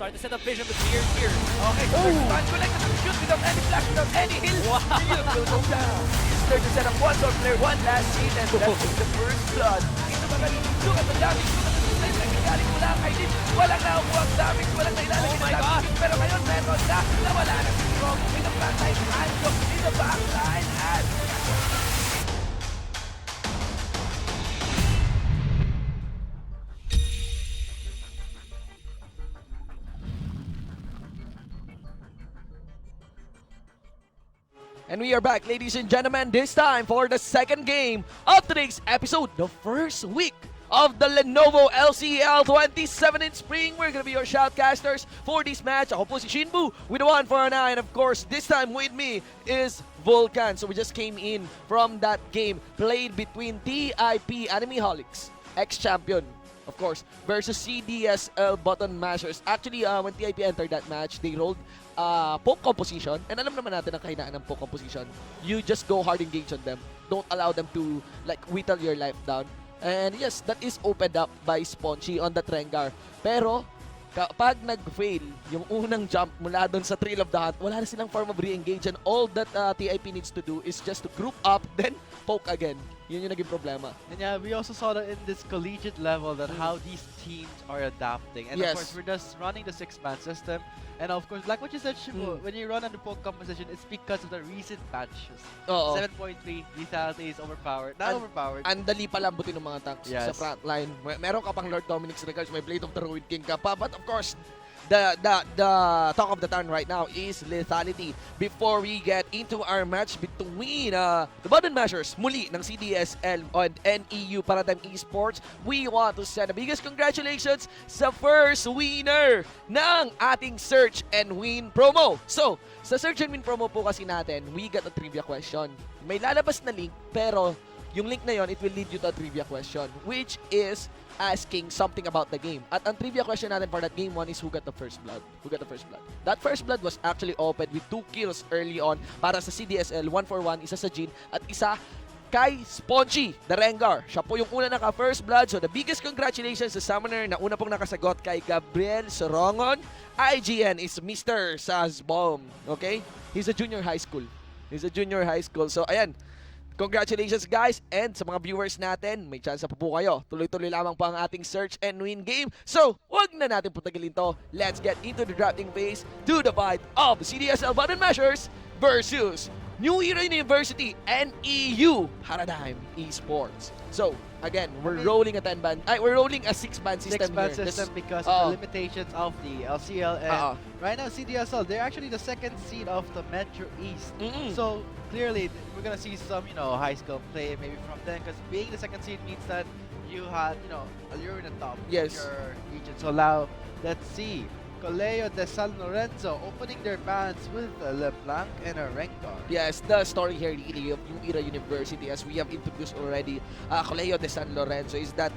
start to set up vision with Fear here. Okay, so there's time to like to shoot without any flash, without any heal. Wow. Heal will go down. Start to set up one door player, one last scene, and that's the first blood. Ito ba ganun? Look at the damage, look at the sustains na galing mula kay Lin. Walang nakukuha ang damage, walang nailalagay Oh my na God. damage. Pero ngayon, meron na, nawala na si Strong. In the frontline, Anjo, in the backline, and And we are back, ladies and gentlemen, this time for the second game of today's episode, the first week of the Lenovo LCL 27 in Spring. We're gonna be your shoutcasters for this match. Ako po si Shinbu with the 149, and of course, this time with me is Vulcan. So we just came in from that game played between TIP Animeholics, ex-champion, of course, versus CDSL button mashers. Actually, when TIP entered that match, they rolled poke composition. And alam naman natin ang kahinaan ng poke composition. You just go hard engage on them. Don't allow them to like whittle your life down. And yes, that is opened up by Spongy on the Rengar. Pero, kapag nag-fail yung unang jump mula doon sa Trail of the Hunt, wala na silang form of re-engage, and all that TIP needs to do is just to group up, then poke again. Yun yung naging problema. And yeah, we also saw that in this collegiate level that how these teams are adapting. And Yes. of course, we're just running the 6-man system. And of course, like what you said, Shibu, when you run on the poke composition, it's because of the recent patches. Oo. 7.3, lethality is overpowered. Not overpowered. Ang dali palambutin ng mga tanks Yes. sa front line. Meron ka pang Lord Dominic's regards, may Blade of the Ruined King ka pa. But of course, the talk of the town right now is lethality. Before we get into our match between the button mashers muli ng CDSL and NEU Paradigm Esports, we want to send the biggest congratulations sa first winner ng ating Search and Win promo. So, sa Search and Win promo po kasi natin, we got a trivia question. May lalabas na link, pero yung link na yon, it will lead you to a trivia question, which is asking something about the game. At ang trivia question natin for that game 1 is who got the first blood? Who got the first blood? That first blood was actually opened with 2 kills early on para sa CDSL, 1 for 1, isa sa Jin, at isa kay Spongy, the Rengar. Siya po yung una naka-first blood. So the biggest congratulations sa Summoner na una pong nakasagot kay Gabriel Sorongon. IGN is Mr. Sazbom. Okay? He's a junior high school. So ayan, congratulations guys, and sa mga viewers natin, may chance pa po kayo. Tuloy-tuloy lamang po ang ating Search and Win game. So, wag na natin putagalin to. Let's get into the drafting phase to the fight of the CDSL button mashers versus New Era University NEU Paradigm Esports. So, again, we're rolling a 10-man, we're rolling a 6-man system 6-man here. system because of the limitations of the LCL. And right now, CDSL, they're actually the second seed of the Metro East. So, clearly, we're going to see some, high skill play maybe from them, because being the second seed means that you had, you're in the top Yes. of your region. So now, let's see. Colegio de San Lorenzo opening their bans with a LeBlanc and a Rengar. Yes, the story here really of New Era University, as we have introduced already, Colegio de San Lorenzo, is that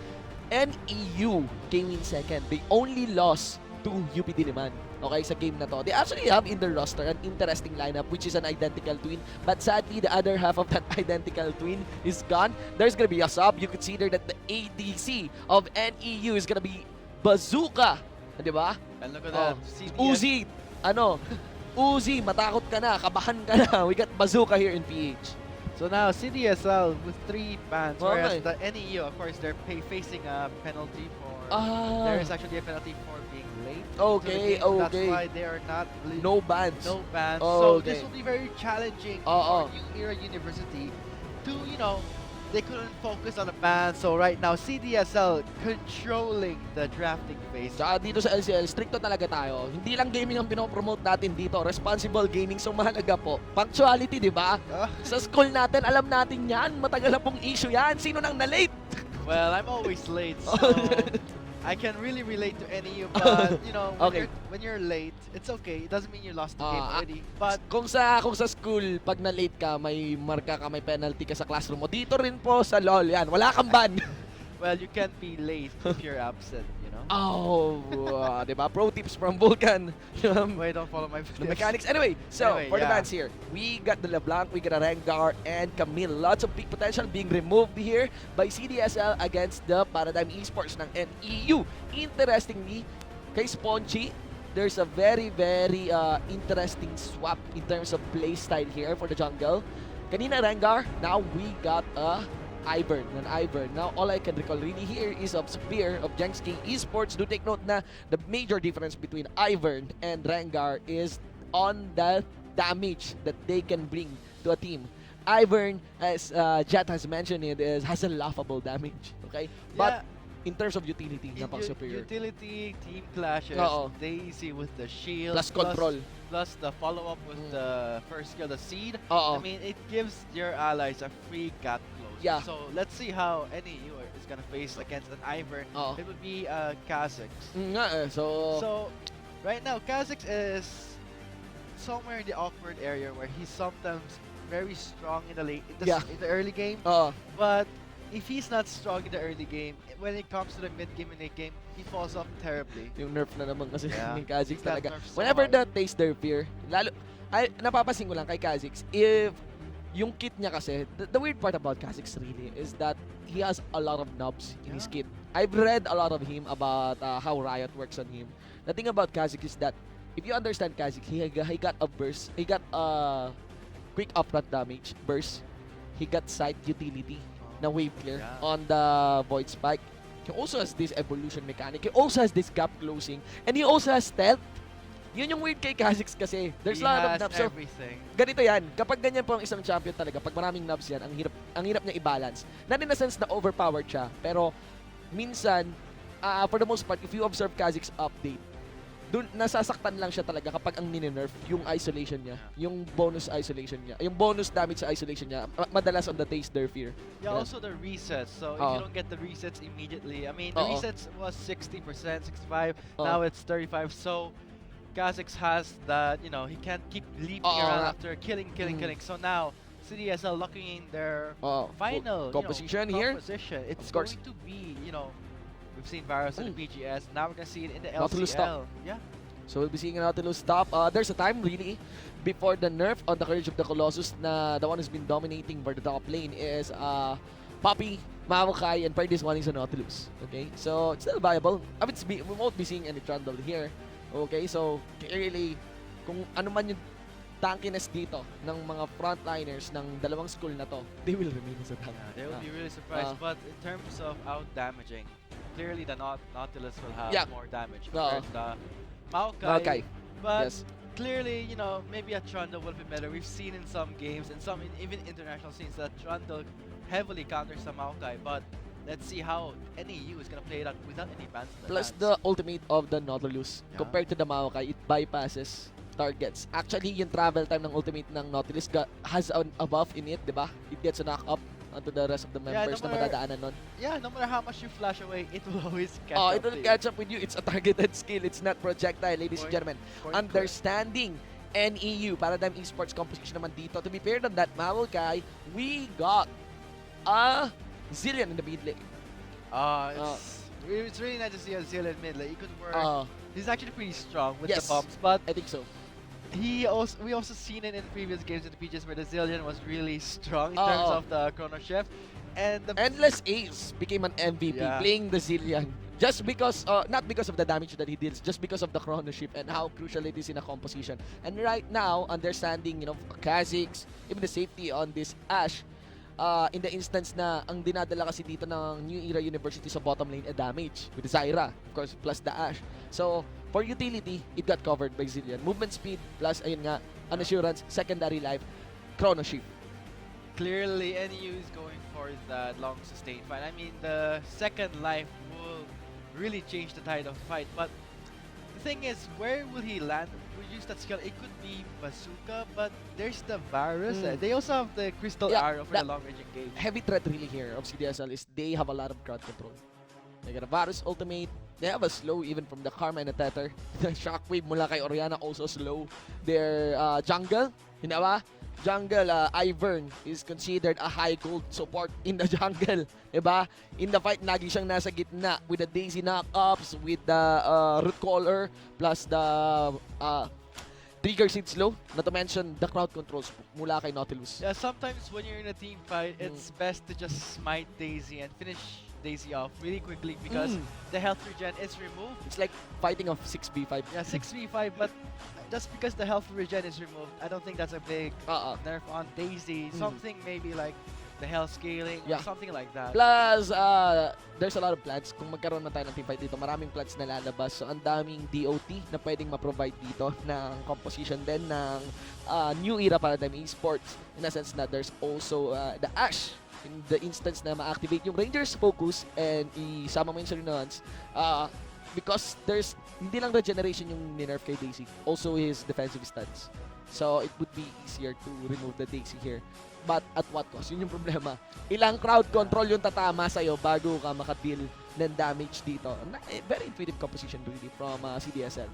NEU came in second. They only lost to UP Diliman. Okay, sa game na to. They actually have in their roster an interesting lineup, which is an identical twin. But sadly, the other half of that identical twin is gone. There's gonna be a sub. You could see there that the ADC of NEU is gonna be Bazooka. Di ba? And look at that. Uzi, Uzi, matakot ka na, kabahan ka na. We got Bazooka here in PH. So now CDSL with 3 bans, Okay. whereas the NEU, of course, they're facing a penalty for. There is actually a penalty for being late. Okay, to the game. okay. That's why they are not. No bans. No bans. Oh, So okay. this will be very challenging Oo. for New Era University to, they couldn't focus on the ban. So right now, CDSL controlling the drafting phase. Tsaka dito sa LCL, stricto talaga tayo. Hindi lang gaming ang pinopromote natin dito. Responsible gaming. So mahalaga po. Punctuality, di ba? Sa school natin, alam natin yan. Matagal na pong issue yan. Sino nang na-late? Well, I'm always late, so I can really relate to NEU. But Okay. when you're late, it's okay. It doesn't mean you lost the game Ah, already. But Kung sa school, pag na-late ka, may marka ka, may penalty ka sa classroom mo. Dito rin po sa LOL, yan. Wala kang ban. well, you can't be late if you're absent. Oh, diba? Pro tips from Vulcan. Wait, don't follow my The mechanics. Anyway, so Anyway, for the yeah. bans here, we got the LeBlanc, we got a Rengar, and Camille. Lots of big potential being removed here by CDSL against the Paradigm Esports ng NEU. Interestingly, kay Spongy, there's a very, very interesting swap in terms of play style here for the jungle. Kanina Rengar, now we got a Ivern, an Ivern. Now, all I can recall really here is of Spear of Jenks King Esports. Do take note na the major difference between Ivern and Rengar is on the damage that they can bring to a team. Ivern, as Jet has mentioned it, has a laughable damage. Okay? But in terms of utility, napaka-superior. Utility, team clashes, Daisy with the shield. Plus control. Plus the follow-up with the first skill, the seed. I I mean, it gives your allies a free gap close. Yeah. So let's see how NEU is going to face against an Ivern. It would be Kha'Zix. So right now, Kha'Zix is somewhere in the awkward area where he's sometimes very strong in the early game. But if he's not strong in the early game, when it comes to the mid game and late game, he falls off terribly. Yung nerf na naman kasi ni He Kha'Zix got talaga. nerfed so Whenever hard. that taste their fear, napapansin ko lang kay Kha'Zix, if yung kit niya kasi, the weird part about Kha'Zix really is that he has a lot of knobs in his kit. I've read a lot of him about how Riot works on him. The thing about Kha'Zix is that if you understand Kha'Zix, he got a burst, he got a quick upfront damage burst, he got side utility na wave clear on the Void Spike. He also has this evolution mechanic. He also has this gap closing. And he also has stealth. Yun yung weird kay Kha'Zix kasi. There's a lot of knobs. So, ganito yan. Kapag ganyan po ang isang champion talaga, pag maraming knobs yan, ang hirap niya i-balance. Not in a sense na overpowered siya. Pero, minsan, for the most part, if you observe Kha'Zix update, dun nasasaktan lang siya talaga kapag ang ninenerf yung isolation niya, yung bonus isolation niya, yung bonus damage sa isolation niya, madalas on the taste their fear. Yeah, also the resets. So if you don't get the resets immediately, I mean, the resets was 60%, 65, now it's 35. So Kha'Zix has that, you know, he can't keep leaping around after killing. So now CDSL locking in their final composition here. It's of course going to be, you know, we've seen Varus in the BGS. Now we're gonna see it in the Nautilus LCL. stop. So we'll be seeing an Nautilus stop. There's a time really before the nerf on the Courage of the Colossus na the one who's been dominating for the top lane is Poppy, Maokai, and part this one is a Nautilus. Okay, so it's still viable. I mean, we won't be seeing any Trundle here. Okay, so clearly kung ano man yung tankiness dito ng mga frontliners ng dalawang school na to, they will remain sa tank. They will be really surprised. But in terms of out-damaging, clearly the Nautilus will have more damage compared to the Maokai. But clearly, you know, maybe a Trundle will be better. We've seen in some games, and some even international scenes, that Trundle heavily counters the Maokai. But let's see how NEU is gonna play it out without any bans. Plus the ultimate of the Nautilus compared to the Maokai, it bypasses targets. Actually, yung travel time ng ultimate ng Nautilus has a buff in it, di ba? It gets a knock up onto the rest of the members na madadaanan nun. Yeah, no matter how much you flash away, it will always catch up. It will catch up with you. It's a targeted skill. It's not projectile, ladies and gentlemen. Understanding NEU, Paradigm Esports composition naman dito. To be paired on that Maokai, we got a Zillion in the mid lane. It's really nice to see a Zillion mid lane. He could work. He's actually pretty strong with the bumps, but I think so. We also seen it in previous games in the PGs where the Zillion was really strong in terms of the Chrono Shift. And the Endless Ace became an MVP playing the Zillion. Just because, not because of the damage that he deals, just because of the Chrono Shift and how crucial it is in a composition. And right now, understanding, you know, Kha'Zix, even the safety on this Ashe, in the instance na ang dinadala kasi dito ng New Era University sa bottom lane damage with Zyra, of course, plus the Ashe. So, for utility, it got covered by Zillion. Movement speed, plus, ayun nga, an assurance, secondary life, Chrono Shift. Clearly, NEU is going for that long sustained fight. I mean, the second life will really change the tide of the fight, but the thing is, where will he land? Will use that skill? It could be Bazooka, but there's the Varus. They also have the Crystal Arrow for the long-range engage. Heavy threat really here of CDSL is they have a lot of crowd control. They got a Varus ultimate. They have a slow even from the Karma and the Tether. The Shockwave mula kay Orianna also slow. Their jungle, hinawa? Jungle, Ivern is considered a high gold support in the jungle. Diba? In the fight, lagi siyang nasa gitna with the Daisy knock-ups, with the Root Caller, plus the Trigger Seed slow, not to mention the crowd controls mula kay Nautilus. Yeah, sometimes when you're in a team fight, it's best to just smite Daisy and finish Daisy off really quickly because the health regen is removed. It's like fighting of 6v5. Yeah, 6v5, but just because the health regen is removed, I don't think that's a big nerf on Daisy. Something maybe like the health scaling or something like that. Plus, there's a lot of plans. Kung magkaroon man tayo ng teamfight dito, maraming plans na lalabas. So, ang daming DOT na pwedeng ma-provide dito ng composition din ng new era paradigm esports. In a sense na there's also the Ash in the instance na ma-activate yung Rangers focus and isama mo yung Serenons. Because there's hindi lang regeneration yung ninerf kay Daisy, also his defensive stats. So, it would be easier to remove the Daisy here. But at what cost? Yun yung problema. Ilang crowd control yung tatama sa'yo bago ka makadeal ng damage dito. Very intuitive composition really from CDSL.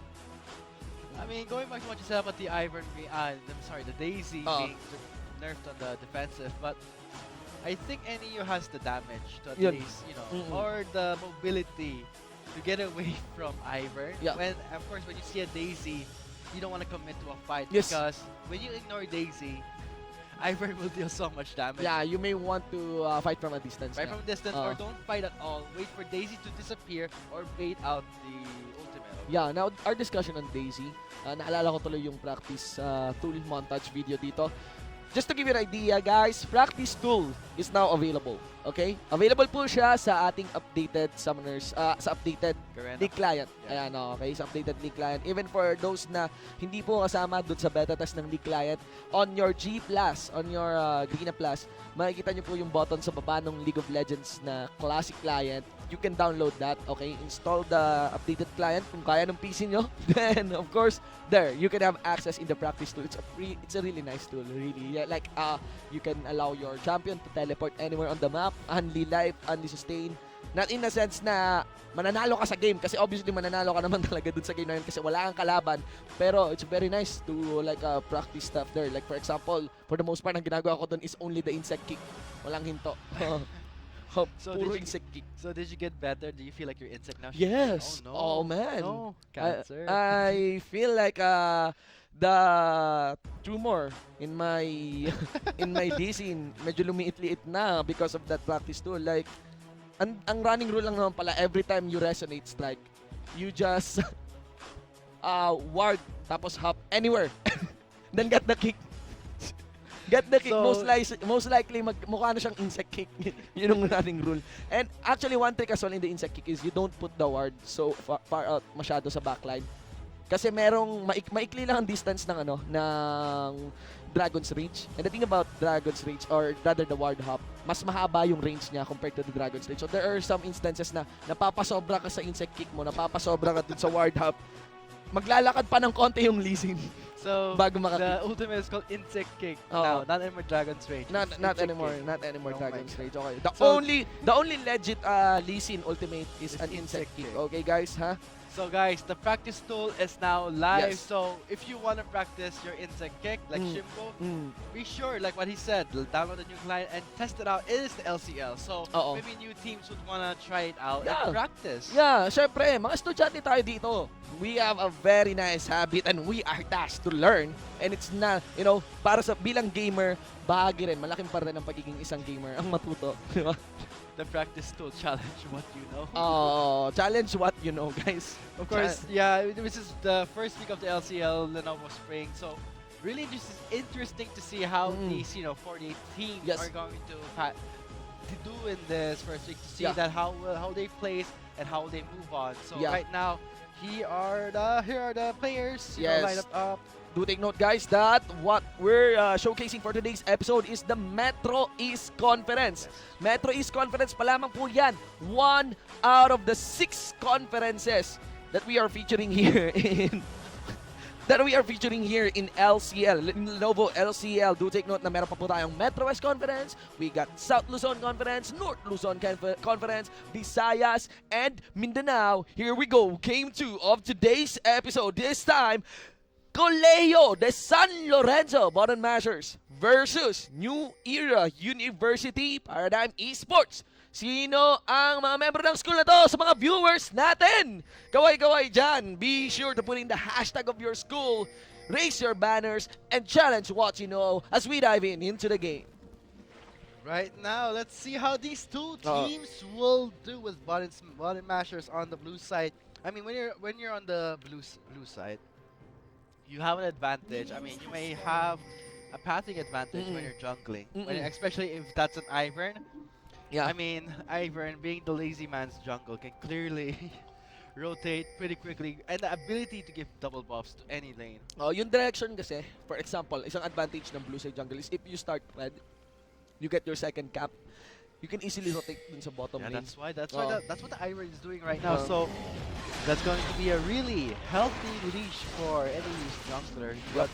I mean, going back to what you said about the the Daisy being nerfed on the defensive, but I think NEU has the damage to at least, you know, or the mobility to get away from Ivern. When, of course, when you see a Daisy, you don't want to commit to a fight because when you ignore Daisy, Ivern will deal so much damage. Yeah, you may want to fight from a distance. Fight from a distance or don't fight at all. Wait for Daisy to disappear or bait out the ultimate. Yeah, now our discussion on Daisy. Naalala ko tuloy yung practice tool montage video dito. Just to give you an idea, guys, practice tool is now available. Okay? Available po siya sa ating updated summoners, sa updated league client. Ayan, okay? Sa updated league client. Even for those na hindi po kasama doon sa beta test ng league client, on your G+, on your Garena+, makikita nyo po yung button sa baba ng League of Legends na classic client. You can download that, okay? Install the updated client kung kaya ng PC nyo. Then, of course, there, you can have access in the practice tool. It's a really nice tool, really. Yeah, like, you can allow your champion to teleport anywhere on the map, only life, only sustain. Not in a sense na mananalo ka sa game, kasi obviously mananalo ka naman talaga dun sa game na yun kasi wala kang kalaban. Pero it's very nice to like practice stuff there. Like for example, for the most part, ang ginagawa ko dun is only the insect kick. Walang hinto. So puro insect kick. So did you get better? Do you feel like you're insect now? Yes. Oh, no. Oh man. No. Cancer. I feel like the tumor in my in my DC medyo lumiit-liit na because of that practice tool. Like ang running rule lang naman pala, every time you resonate strike, you just ward tapos hop anywhere. Then get the kick. Get the kick. So, most likely mukha na siyang insect kick. Yun ang running rule. And actually one trick as well in the insect kick is you don't put the ward so far out masyado sa backline. Kasi merong maikli lang ang distance ng ng Dragon's Rage. And the thing about Dragon's Rage, or rather the ward hop, mas mahaba yung range niya compared to the Dragon's Rage. So there are some instances na napapasobra ka sa insect kick mo, napapasobra ka dun sa ward hop, maglalakad pa ng konti yung Lee Sin. So bago the ultimate is called insect kick now, not anymore Dragon's Rage. Not anymore, kick. not anymore Dragon's Rage. Okay. So, The only legit Lee Sin ultimate is an insect kick. Okay, guys, ha? So guys, the practice tool is now live. Yes. So if you want to practice your insect kick like Shimbo, be sure, like what he said, download the new client and test it out. It is the LCL. So maybe new teams would want to try it out and practice. Yeah, syempre, mga estudyante tayo dito. We have a very nice habit and we are tasked to learn. And it's not, para sa bilang gamer, bahagi rin, malaking parte ng pagiging isang gamer ang matuto. Di ba? The practice tool challenge what you know. Challenge what you know, guys. Of course, this is the first week of the LCL Lenovo Spring, so really just interesting to see how these 48 teams are going to do in this first week, to see that how they place and how they move on. So right now, here are the players lined up. Do take note, guys, that what we're showcasing for today's episode is the Metro East Conference. Metro East Conference pa lamang po yan. 1 out of the 6 conferences that we are featuring here in LCL, in Lenovo LCL. Do take note na meron pa po tayong Metro West Conference, we got South Luzon Conference, North Luzon Conference, Visayas, and Mindanao. Here we go, game 2 of today's episode. This time, Colegio de San Lorenzo Button Mashers versus New Era University Paradigm Esports. Sino ang mga member ng school na to sa mga viewers natin? Kaway-kaway dyan. Be sure to put in the hashtag of your school, raise your banners, and challenge what you know as we dive into the game. Right now, let's see how these two teams will do with button mashers on the blue side. I mean, when you're on the blue side, you have an advantage. I mean, you may have a pathing advantage when you're jungling, especially if that's an Ivern. Yeah. I mean, Ivern being the lazy man's jungle can clearly rotate pretty quickly and the ability to give double buffs to any lane. Oh, yung direction kasi, for example, isang advantage ng blue side jungle is if you start red, you get your second cap, you can easily rotate dun sa bottom lane. That's what the Ivern is doing right now. So that's going to be a really healthy leash for any jungler. But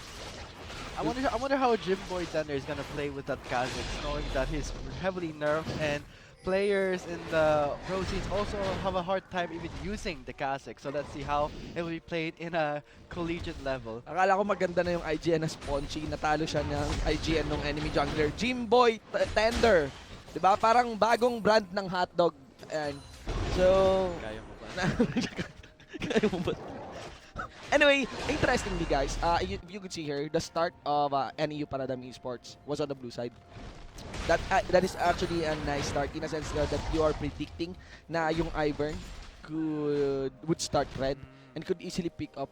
I wonder how Jimboy Thunder is gonna play with that Kha'Zix, knowing that he's heavily nerfed and players in the pro scenes also have a hard time even using the Kha'Zix. So let's see how it will be played in a collegiate level. Akala ko maganda na yung IGN na Spongy, natalo siya ng IGN ng enemy jungler. Jimboy Tender. Diba? Parang bagong brand ng hotdog. And so... Kaya mo ba? Kaya mo ba? Anyway, interestingly guys, you could see here, the start of NEU Paradigm Esports was on the blue side. That is actually a nice start in a sense that you are predicting na yung Ivern would start red and could easily pick up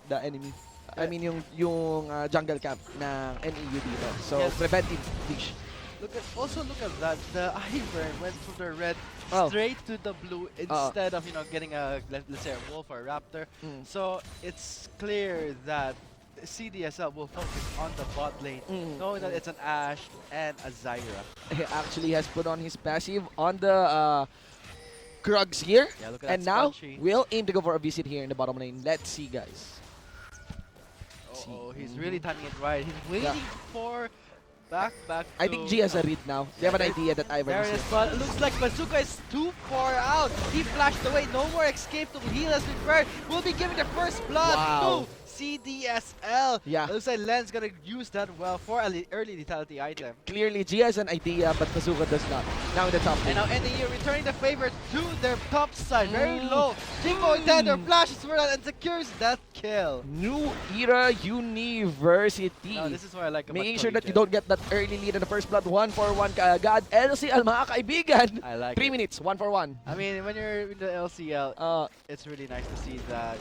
the enemy. I mean yung jungle camp ng NEU dito. So preventive dish. Look at that. The Ivern went from the red straight to the blue instead of getting a let's say a wolf or a raptor. So it's clear that CDSL will focus on the bot lane, knowing that it's an Ashe and a Zyra. He actually has put on his passive on the Krugs here, Yeah, look at and that now Spongy. we'll aim to go for a visit here in the bottom lane. Let's see, guys. Oh, he's really timing it right. He's waiting for back. I think G has a read now. They have an idea that Ivern There is it is, here. but it looks like Bazooka is too far out. He flashed away. No more escape to heal as preferred. We'll be giving the first blood Wow. to CDSL. Yeah. It looks like Len's gonna use that well for an early lethality item. Clearly, G has an idea, but Bazooka does not. Now in the top And lane. now NEU returning the favor to their top side. Very low. Jingo Tender flashes for that and secures that kill. New Era University. No, this is what I like about Making sure that you Collegiate. don't get that early lead in the first blood. 1-for-1 kaagad. LCL, mga kaibigan. I like 3 it. minutes, 1-for-1. I mean, when you're in the LCL, it's really nice to see that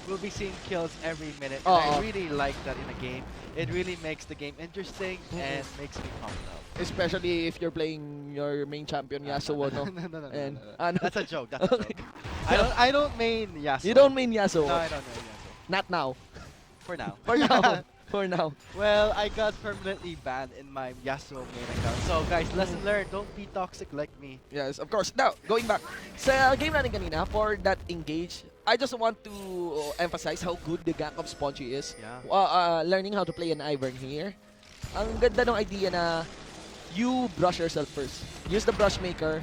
we'll be seeing kills every minute. And I really like that in a game. It really makes the game interesting and makes me pumped up. Especially if you're playing your main champion, Yasuo, no? No. And, That's a joke. That's a joke. I don't main Yasuo. You don't mean Yasuo? No, I don't know Yasuo. Not now. For now. For now. For now. Well, I got permanently banned in my Yasuo main account. So guys, lesson learned, don't be toxic like me. Yes, of course. Now, going back. Sa game natin kanina, for that engage, I just want to emphasize how good the gank of Spongy is. Yeah. Learning how to play an Ivern here. Ang ganda ng idea na you brush yourself first. Use the brush maker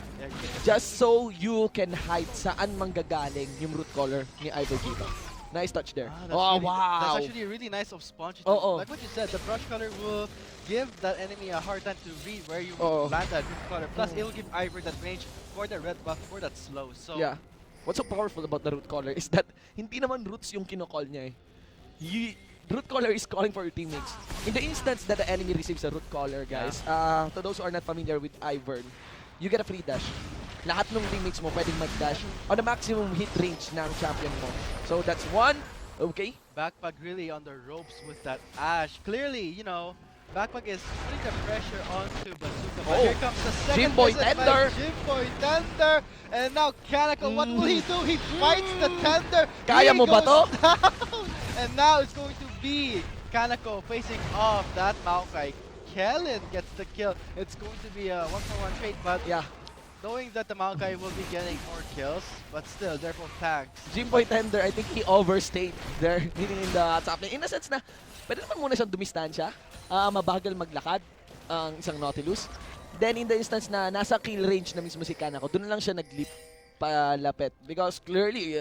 just so you can hide saan manggagaling yung root collar ni Ivern dito. Nice touch there. Wow! That's actually really nice of Sponge. Like what you said, the brush color will give that enemy a hard time to read where you land that root color. Plus, it will give Ivern that range for the red buff for that slow. So yeah. What's so powerful about the root collar is that hindi naman roots yung kinocall niya eh. Root collar is calling for your teammates. In the instance that the enemy receives a root collar, guys, to those who are not familiar with Ivern, you get a free dash. Lahat ng teammates mo pwedeng mag-dash on the maximum hit range ng champion mo. So that's one. Okay. Backpack really on the ropes with that Ashe. Clearly, Backpack is putting the pressure onto Bazooka. But here comes the second Jimboy visit by Tender. Jimboy Tender. And now Kanako, what will he do? He fights the Tender. Kaya He mo ba to? goes down. And now it's going to be Kanako facing off that Maokai. Kellen gets the kill. It's going to be a 1-for-1 trade, but knowing that the Maokai will be getting more kills, but still, they're both tanks. Jimboy Tender, I think he overstayed there, meaning in the top lane. In a sense na, pwede naman muna siyang dumistansya, mabagal maglakad ang isang Nautilus. Then in the instance na nasa kill range na mismo si Kanako, doon lang siya nag-leap palapit. Because clearly,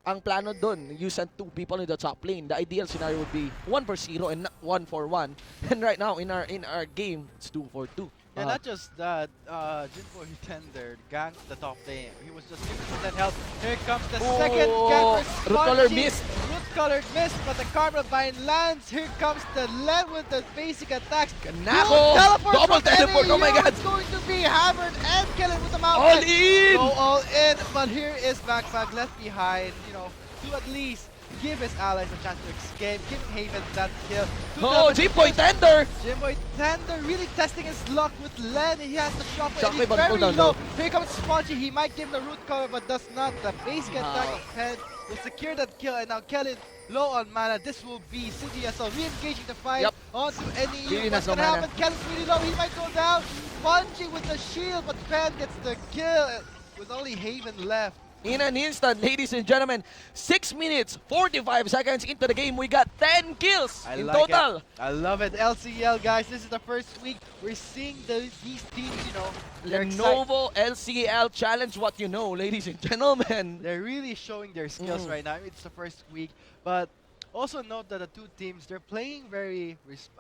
ang plano doon, you send 2 people in the top lane. The ideal scenario would be 1-for-0 and not 1-for-1. And right now, in our game, it's 2-for-2. Yeah, not just that, Jinboy Tender ganked the top lane. He was just 50% health. Here comes the second gank for Root collar Spongy. missed. Root colored mist, but the Karma Vine lands. Here comes the Len with the basic attacks. Nako! Double teleport, oh my god! It's going to be hammered and killing with the mountain. All in! Go all in, but here is Backpack left behind, to at least give his allies a chance to escape, give Haven that kill. Oh, Jimboy Tender! Jimboy Tender really testing his luck with Len. He has the shockwave, and Shockwave he's on very cooldown, low. though. Here comes Spongy, he might give the root cover, but does not. The basic attack of Pen will secure that kill, and now Kellen low on mana. This will be CDSL re-engaging the fight onto NEU. Really What's has no gonna mana. happen? Kellen's really low, he might go down. Spongy with the shield, but Pen gets the kill with only Haven left. In an instant, ladies and gentlemen, 6 minutes, 45 seconds into the game, we got 10 kills in total. I love it. LCL, guys, this is the first week we're seeing these teams, they're Lenovo LCL challenge what you know, ladies and gentlemen. They're really showing their skills right now. It's the first week, but also note that the two teams, they're playing very, it's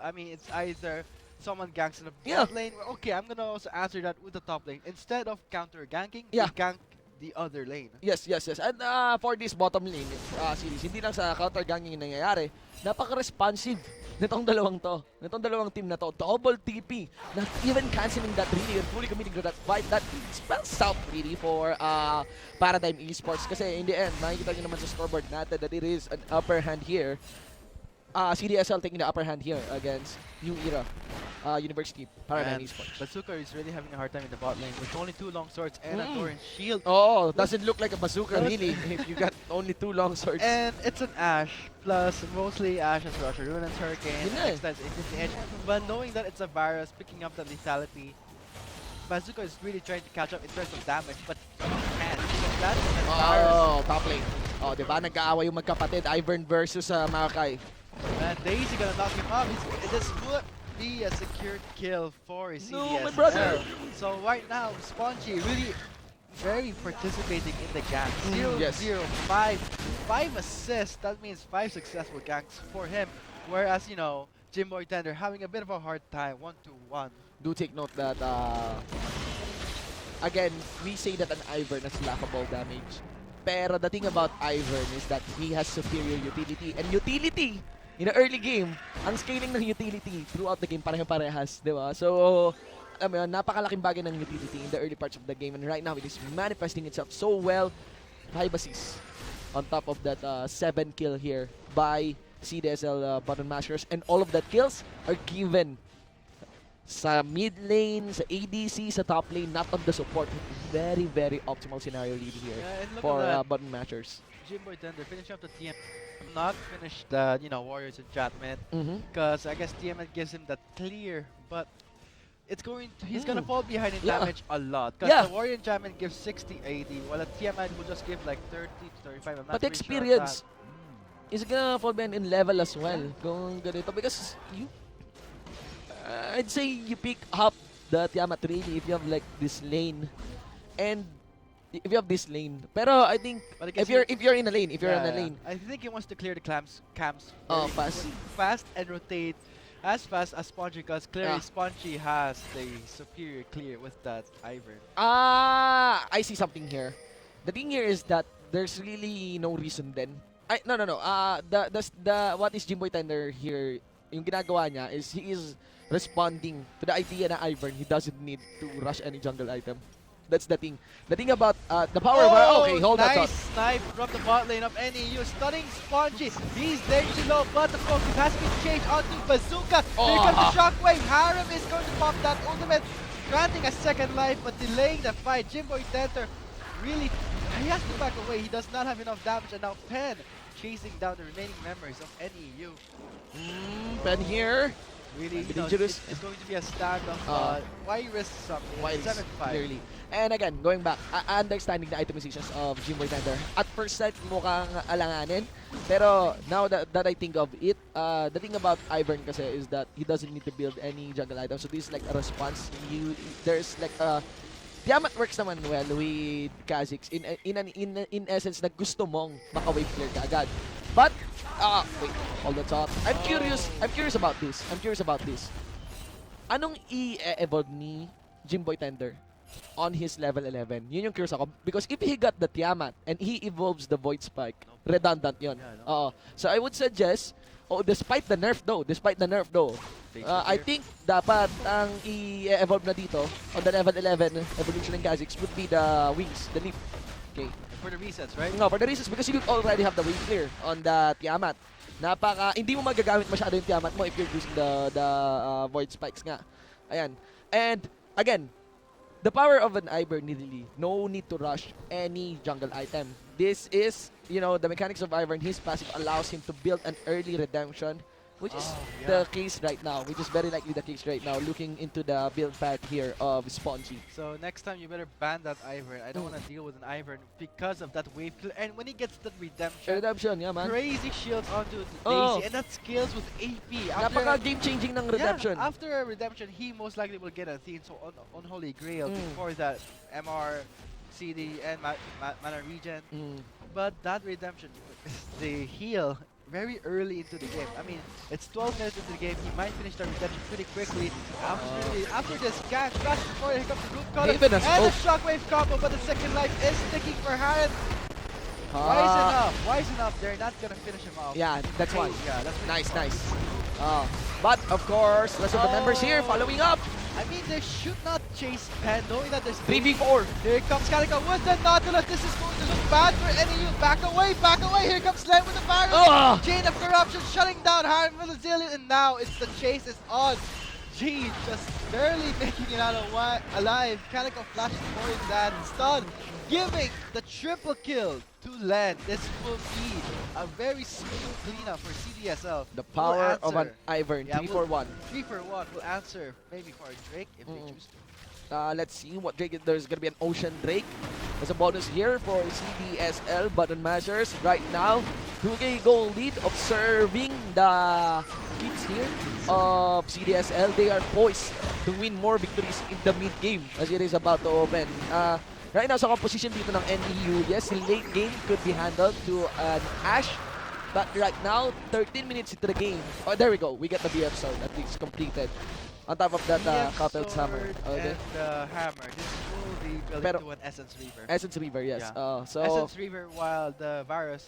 either someone ganks in the bot lane. Okay, I'm gonna also answer that with the top lane. Instead of counter ganking, they gank the other lane. Yes. And for this bottom lane series, hindi lang sa counter ganking yung nangyayari, napaka-responsive nitong dalawang team na to. Double TP, not even canceling that really and fully committing to that fight. That spells out really for Paradigm Esports kasi in the end, makikita nyo naman sa scoreboard natin that it is an upper hand here. CDSL taking the upper hand here against New Era University Paradigm Esports. Bazooka is really having a hard time in the bot lane with only 2 long swords and a Doran shield. Oh, doesn't look like a bazooka really if you got only 2 long swords. And it's an Ashe, plus mostly Ashe as Rusher, Ruinance Hurricane, extends 850 edge. But knowing that it's a virus, picking up the lethality, Bazooka is really trying to catch up in terms of damage, but can't. That's an virus. Top lane. Oh, diba? Nag-aaway yung magkapatid, Ivern versus Makai. And Daisy gonna knock him off. This would be a secured kill for CDSL. No, my brother! So right now, Spongy really very participating in the gank. 0-0, 5 assists. That means 5 successful ganks for him. Whereas, Jimboy Tender having a bit of a hard time, 1-1. Do take note that, again, we say that an Ivern has lackable damage. Pero the thing about Ivern is that he has superior utility. And utility, in the early game, ang scaling ng utility throughout the game parehas, di ba? So, napakalaking bagay ng utility in the early parts of the game. And right now, it is manifesting itself so well. 5 assists on top of that 7 kill here by CDSL button mashers. And all of that kills are given sa mid lane, sa ADC, sa top lane, not on the support. Very, very optimal scenario lead here for button mashers. Jimboy Tender finishing up the TM. Not finished the Warriors enchantment because I guess TMN gives him that clear, but he's gonna fall behind in damage a lot because the Warrior enchantment gives 60-80 while a TMN will just give like 30-35. But experience is gonna fall behind in level as well. Kung ganito because I'd say you pick up the Tiamat really if you have like this lane and if you have this lane. Pero I think if you're in a lane, I think he wants to clear the camps fast and rotate as fast as Spongy because clearly Spongy has the superior clear with that Ivern. I see something here. The thing here is that there's really no reason then. No. What is Jimboy Tender here? Yung ginagawa niya is he is responding to the idea na Ivern, he doesn't need to rush any jungle item. That's the thing. The thing about the power of okay, hold that thought. Nice snipe from the bot lane of NEU, stunning Spongy. He's dangerous low, but the focus has been changed onto Bazooka. Here comes the shockwave. Harem is going to pop that ultimate, granting a second life, but delaying the fight. Jimboy Tenter really, he has to back away. He does not have enough damage, and now Pen chasing down the remaining members of NEU. Pen here. Really, it's going to be a standoff. Why risk something? Why 7-5. Clearly. And again, going back, understanding the itemizations of Jimboy Tender. At first sight, mukhang alanganin. Pero now that I think of it, the thing about Ivern kasi is that he doesn't need to build any jungle item. So this is like a response. There's like a Tiamat works naman well with Kha'Zix in essence na gusto mong maka-wave clear ka agad. But wait, hold the thought. I'm curious about this. Anong i-evolve ni Jimboy Tender on his level 11. Yun yung curious ako. Because if he got the Tiamat and he evolves the Void Spike, redundant yun. Yeah, no. Oo. So I would suggest, despite the nerf though, I think dapat ang i-evolve na dito on the level 11 evolution ng Kha'Zix would be the wings, the leaf. Okay. For the resets, right? No, for the reasons because you already have the wave clear on the Tiamat. Hindi mo magagamit masyado yung Tiamat mo if you're using the Void Spikes nga. Ayan. And again, the power of an Ivern really, no need to rush any jungle item. This is, the mechanics of Ivern, his passive allows him to build an early redemption, which is the case right now, which is very likely the case right now, looking into the build path here of Spongy. So next time you better ban that Ivern. I don't want to deal with an Ivern because of that wave clear. And when he gets that redemption, Yeah, man. crazy shields onto Oh. Daisy, and that scales with AP. Napaka-game-changing ng redemption. Yeah, after a redemption, he most likely will get a Theme, so on Holy Grail before that MR, CD, and Mana Regen. But that redemption, the heal very early into the game. I mean, it's 12 minutes into the game. He might finish the redemption pretty quickly. After this gang crash before here comes the root collar and the shockwave combo, but the second life is sticking for Harren. Wise enough. They're not gonna finish him off. Yeah, that's why. Yeah, that's Nice. But of course, rest of the members here following up. I mean, they should not chase Pen, knowing that there's 3v4. Here comes Calico with the Nautilus. This is going to look bad for NEU. Back away. Here comes Len with the fire. Chain of corruption shutting down Harren with the Zillion, and now the chase is on. G just barely making it out alive. Calico flashes for his dad. Stun, giving the triple kill to Len. This will be a very smooth cleanup for CDSL. The power of an Ivern, 3-4-1. 3-4-1 will answer maybe for a Drake if they choose to. Let's see what Drake. There's gonna be an Ocean Drake. There's a bonus here for CDSL button mashers. Right now, 2K goal lead, observing the hits here of CDSL. They are poised to win more victories in the mid game as it is about to open. Right now, sa composition dito ng NEU, yes, late game could be handled to an Ash. But right now, 13 minutes into the game. Oh, there we go. We get the BF sword at least completed. On top of that, Coupled Hammer. Okay. And the hammer. This will be built into an Essence Reaver. Essence Reaver, yes. Yeah. So Essence Reaver, while the Varus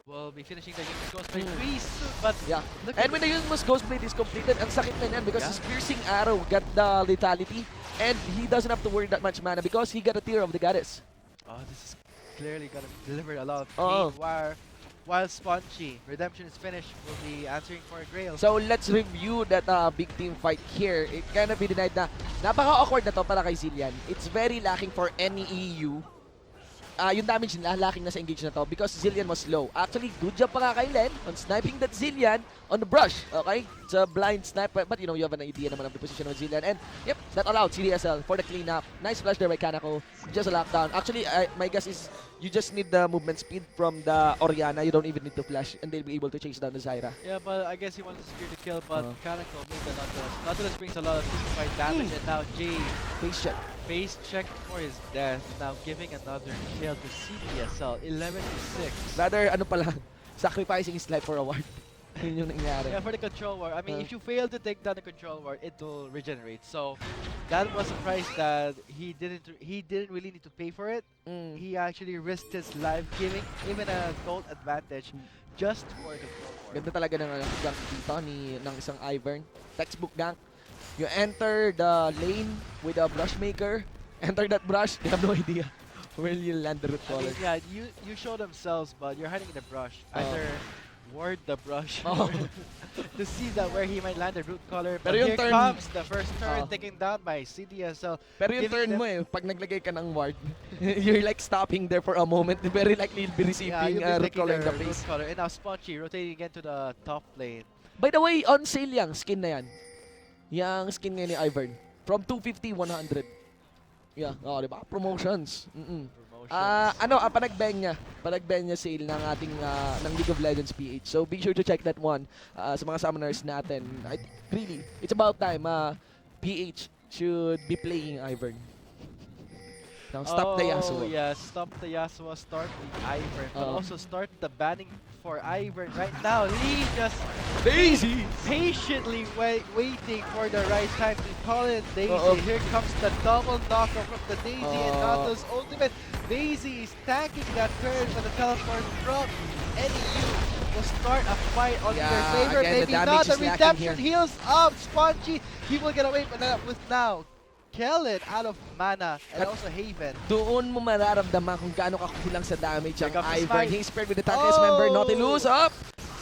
will be finishing the Yumi's Ghostblade pretty soon. But yeah. And when the Yumi's Ghostblade is completed, ang sakit na yan because his piercing arrow got the lethality and he doesn't have to worry that much mana because he got a tier of the goddess. Oh, this is clearly gonna deliver a lot of pain. While Spongy, Redemption is finished, will be answering for a Grail. So let's review that big team fight here. It cannot be denied na napaka-awkward na to para kay Zillian. It's very lacking for NEU. Yung damage nila, lacking na sa engage na to because Zillian was low. Actually, good job pa nga kay Len on sniping that Zillian on the brush. Okay? It's a blind snipe, but you have an idea naman of the position of Zillian. And yep, that allowed CDSL for the cleanup. Nice flash there by Kanako. Just a lockdown. Actually, my guess is you just need the movement speed from the Orianna. You don't even need to flash and they'll be able to chase down the Zyra. Yeah, but I guess he wanted to secure the kill, but Kanako made the Nautilus. Nautilus brings a lot of physical fight damage, and now Jay face check for his death, now giving another kill to CDSL, 11-6. Rather, sacrificing his life for a ward. Yun yung nangyari. Yeah, for the control ward. I mean, if you fail to take down the control ward, it will regenerate. So that was a price that he didn't really need to pay for it. He actually risked his life, giving even a gold advantage just for the control ward. Ganda talaga ng gank dito ng isang Ivern. Textbook gank. You enter the lane with a brush maker. Enter that brush, they have no idea where you land the root collar. I mean, yeah, you show themselves, but you're hiding in the brush. Either ward the brush to see that where he might land the root collar. But here comes the first turn taken down by CDSL. Pero yung turn mo pag naglagay ka ng ward, you're like stopping there for a moment. Very likely you'll be receiving root collar in the face. And now Spongy rotating again to the top lane. By the way, on sale yung skin na yan. Yang skin ngayon ni Ivern. From 250, 100. Yeah, diba? Promotions. Panagbeng niya sale ng ating ng League of Legends PH. So be sure to check that one sa mga summoners natin. Really, it's about time PH should be playing Ivern. Now stop the Yasuo. Yeah, stop the Yasuo, start the Ivern, but also start the banning for Ivern right now. Lee just Daisy! patiently waiting for the right time to call in Daisy. Uh-oh. Here comes the double knocker from the Daisy and Uh. Nautilus ultimate. Daisy is tanking that turret for the teleport from NEU. Will start a fight on Yeah, their favor. again, the Maybe damage not. The is lacking redemption here. heals up. Spongy, he will get away with now. Kellen out of mana and At- also Haven. Doon mo mararamdaman kung gaano kakulang sa damage ang Here comes the Ivern. smite. He's paired with the Tankers member, Nautilus up!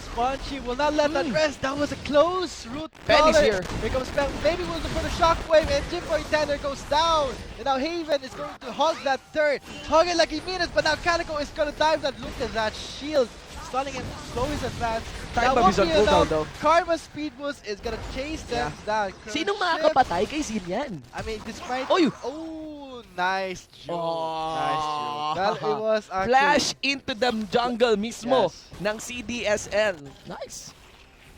Spongy will not let that rest. That was a close root Penny's collar. here. Here comes Pen. Maybe we'll look for the shockwave and Jim Boy Tender goes down. And now Haven is going to hug that third. Hug it like he means it, but now Calico is going to dive that. Look at that shield. Stunning him, slow his advance. Time That bomb is won't on be cooldown enough. though. Karma Speed Boost is going to chase them down. Sinong Ship. makakapatay kay Zillian? I mean, despite... Oy! Oh, nice joke. Oh. Nice joke. That it was actually... Flash into the jungle mismo Yes. ng CDSL. Nice.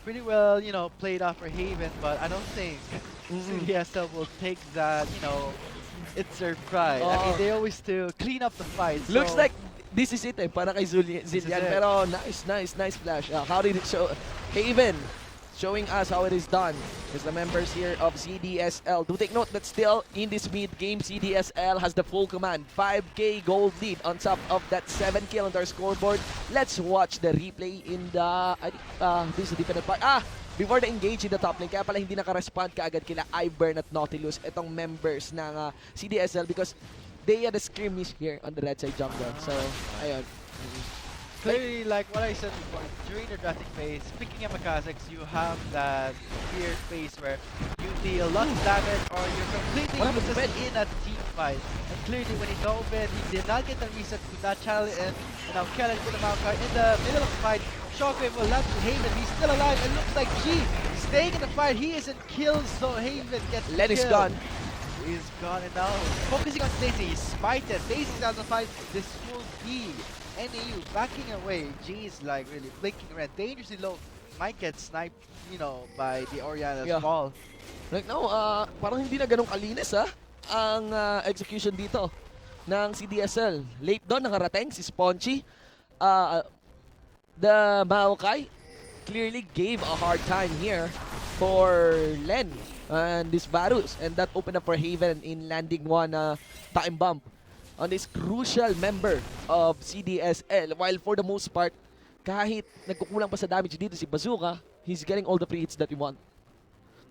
Pretty well, you know, played off for Haven, but I don't think CDSL will take that, you know, it's their pride. I mean, Oh. they always to clean up the fight. Looks so like this is it para kay Zillian. is it. Pero nice flash. How did it show? Haven showing us how it is done. Because the members here of CDSL. Do take note that still in this mid-game, CDSL has the full command. 5k gold lead on top of that 7 kill on their scoreboard. Let's watch the replay in the... I think this is a different part. Before the engage in the top lane, kaya pala hindi naka-respond kaagad kila Ivern at Nautilus, itong members ng CDSL because they had a skirmish here on the red side jungle. So, ayun. clearly, like what I said before, during the drafting phase, picking up a Kha'Zix, you have that weird phase where you deal lots of damage or you're completely What happened to useless Ben? in a team fight. And clearly, when he dove in, he did not get the reset to that channel in. And now Kellen with the Maokai in the middle of the fight. Shockwave will land to Haven. He's still alive. It looks like G staying in the fight. He isn't killed, so Haven gets Len is killed. gone. He's gone and now focusing on Daisy. He's spited. Daisy's out of the fight. This will be NEU backing away. G is like really blinking red. Dangerously low. Might get sniped, you know, by the Oriana's Yeah. ball. Right now, parang hindi na ganun kalinis ang execution dito ng CDSL. Late doon, nakarating si Spongy. The Maokai clearly gave a hard time here for Len and this Varus, and that opened up for Haven in landing one time bomb on this crucial member of CDSL. While for the most part, kahit nagkukulang pa sa damage dito si Bazooka, he's getting all the free hits that he want.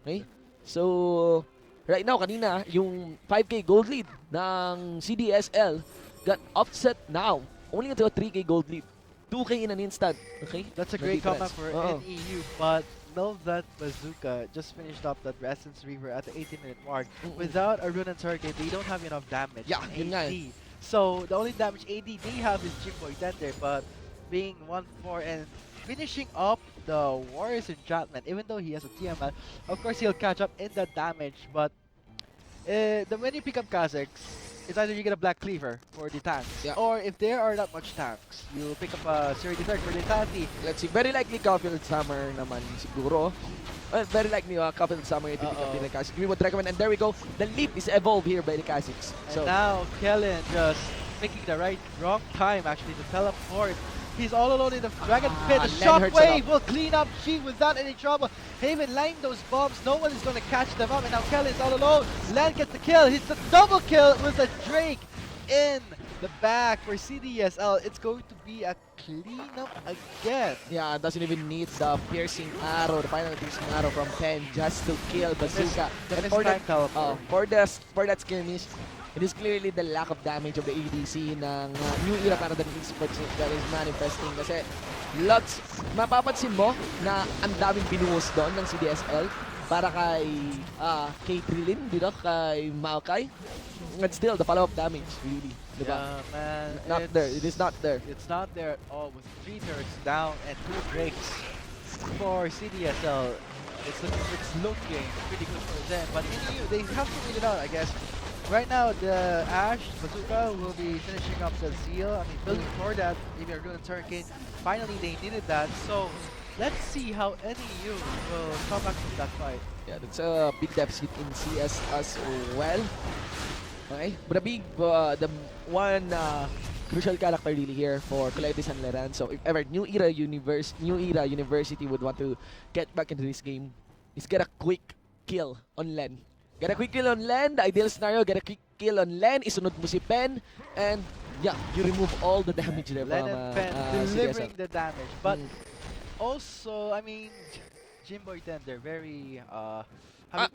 Okay? So, right now, kanina, yung 5k gold lead ng CDSL got offset now. Only into a 3k gold lead. 2k in an instant. Okay? That's a The great difference. comeback for NEU, but know that Bazooka just finished up that Essence Reaver at the 18-minute mark. Without a rune and target, they don't have enough damage. Yeah, yun nga AD. So the only damage AD they have is Jimboy Tender, but being 1-4 and finishing up the Warrior's Enchantment, even though he has a TML, of course he'll catch up in the damage, but when you pick up Kha'Zix, it's either you get a Black Cleaver for the tanks, Yeah. or if there are not much tanks, you pick up a Series Third for the Tanti. Let's see. Very likely Caulfield Summer naman siguro. Well, very likely Caulfield Summer ito pick up din ng Kha'Zix. We would recommend, and there we go. The leap is evolved here by the Kha'Zix. And now Kellen just picking the wrong time actually to teleport. He's all alone in the Dragon Pit. The Len hurts a Shockwave lot. will clean up G without any trouble. Haven laying those bombs. No one is going to catch them up. And now Kellen's all alone. Len gets the kill. He's the double kill with the Drake in the back for CDSL. It's going to be a cleanup again. Yeah, doesn't even need the piercing arrow, the final piercing arrow from Pen just to kill Bazooka. And for that, for that skirmish, it is clearly the lack of damage of the ADC ng New Era para ng esports that is manifesting. Kasi lots, mapapansin mo na ang daming binuhos doon ng CDSL para kay Trilin, dito, kay Maokai. And still, the follow-up damage, really. Diba? Yeah, man. Not there. It is not there. It's not there at all with 3 turrets down and 2 breaks for CDSL. It's looking pretty good for them. But NEU, they have to win it out, I guess. Right now, the Ash Bazooka will be finishing up the Zeal. I mean, building for that. Maybe a Rune Turricane. Finally, they needed that. So, let's see how NEU will come back from that fight. Yeah, that's a big deficit in CS as well. Okay, but the one crucial character really here for Colette San Laran. So if ever New Era University would want to get back into this game, is get a quick kill on Len. Get a quick kill on Len, the ideal scenario, get a quick kill on Len, isunod mo si Pen, and yeah, you remove all the damage there Len from and Pen delivering the damage. But also, I mean, Jimboy 10, they're very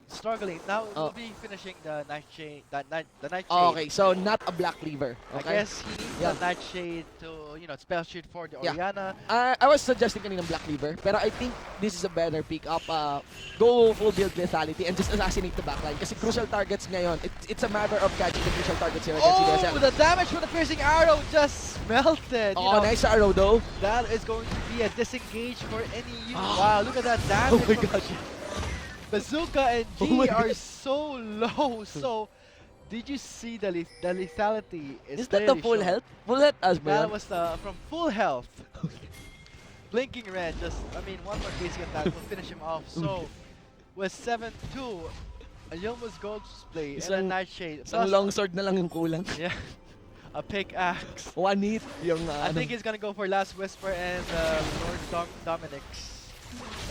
struggling. Now we'll be finishing the Nightshade. The Nightshade. Okay, so not a Black Cleaver. Okay? I guess he needs the Nightshade to, spell sheet for the Oriana. I was suggesting kanina Black Cleaver, pero I think this is a better pick up. Go full build lethality and just assassinate the backline. Kasi crucial targets ngayon, it's a matter of catching the crucial targets here against CDSL. Oh, the damage from the piercing arrow just melted. Oh, nice arrow though. That is going to be a disengage for NEU. Wow, look at that damage. Oh my god. Bazooka and G are so low. So, did you see the lethality? Is that the full health? Full health as That well. was from full health. Blinking red, one more basic attack will finish him off. So, with 7-2, a Yoma's Gold play and a Nightshade. Isang longsword na lang yung kulang. Yeah, a pickaxe. One hit yung I think he's gonna go for Last Whisper and Lord Dominic's.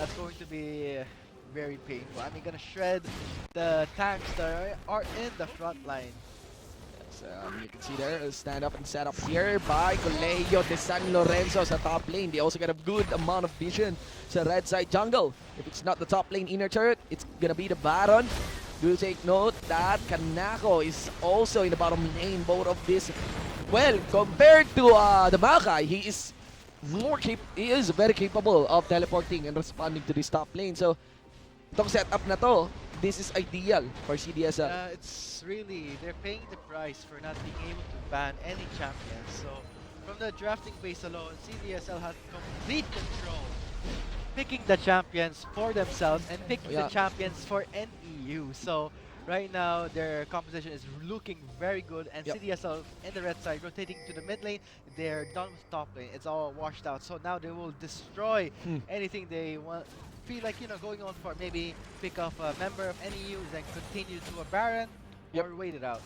That's going to be very painful. Gonna shred the tanks that are in the front line. So, you can see there, a stand up and set up here by Colegio de San Lorenzo sa top lane. They also got a good amount of vision sa red side jungle. If it's not the top lane inner turret, it's gonna be the Baron. Do take note that Kanako is also in the bottom lane. Both of this, well, compared to the Maokai, he is very capable of teleporting and responding to this top lane. So, itong setup na to, this is ideal for CDSL. It's really, they're paying the price for not being able to ban any champions. So, from the drafting base alone, CDSL has complete control. Picking the champions for themselves and picking the champions for NEU. So, right now, their composition is looking very good. And CDSL in the red side, rotating to the mid lane, they're done with top lane. It's all washed out. So now they will destroy anything they want. Feel like, going on for maybe pick off a member of NEU, then continue to a Baron, or wait it out.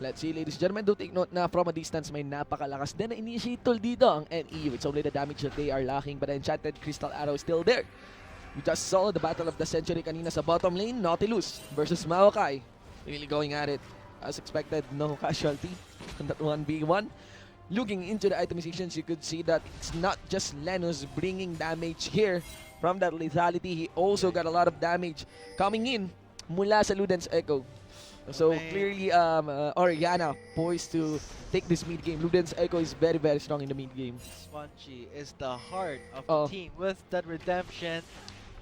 Let's see, ladies and gentlemen, do take note na from a distance may napakalakas din na initiate tool dito ang NEU. It's only the damage that they are lacking, but the enchanted crystal arrow is still there. We just saw the battle of the century kanina sa bottom lane, Nautilus versus Maokai. Really going at it. As expected, no casualty on that 1v1. Looking into the itemizations, you could see that it's not just Lenus bringing damage here. From that lethality, he also got a lot of damage coming in mula sa Luden's Echo. So clearly, Oriana poised to take this mid game. Luden's Echo is very, very strong in the mid game. Swanchy is the heart of the team with that redemption,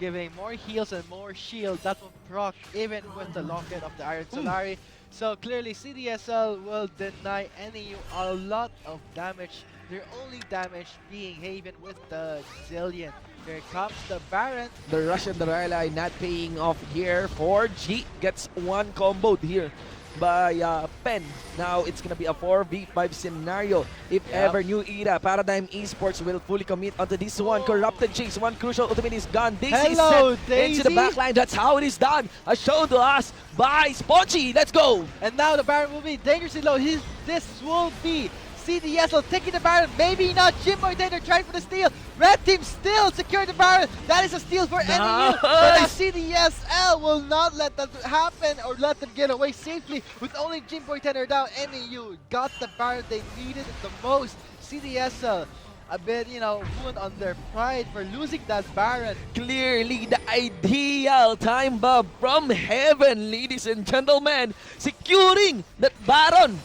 giving more heals and more shield. That will proc even with the locket of the Iron Solari. So clearly, CDSL will deny NEU a lot of damage. Their only damage being Haven with the Zillion. Here comes the Baron. The Russian Dorelai not paying off here for G. Gets one comboed here by Pen. Now it's gonna be a 4v5 scenario. If ever New Era Paradigm Esports will fully commit onto this one. Corrupted Chase, one crucial ultimate is gone. Daisy is sent into the backline. That's how it is done. A show to us by Spongy. Let's go. And now the Baron will be dangerously low. This will be CDSL taking the Baron, maybe not. Jimboy Taylor trying for the steal. Red team still secure the Baron. That is a steal for NEU. But now CDSL will not let that happen or let them get away safely. With only Jimboy Taylor down, NEU got the Baron they needed the most. CDSL a bit, ruined on their pride for losing that Baron. Clearly the ideal time bomb from heaven, ladies and gentlemen. Securing that Baron.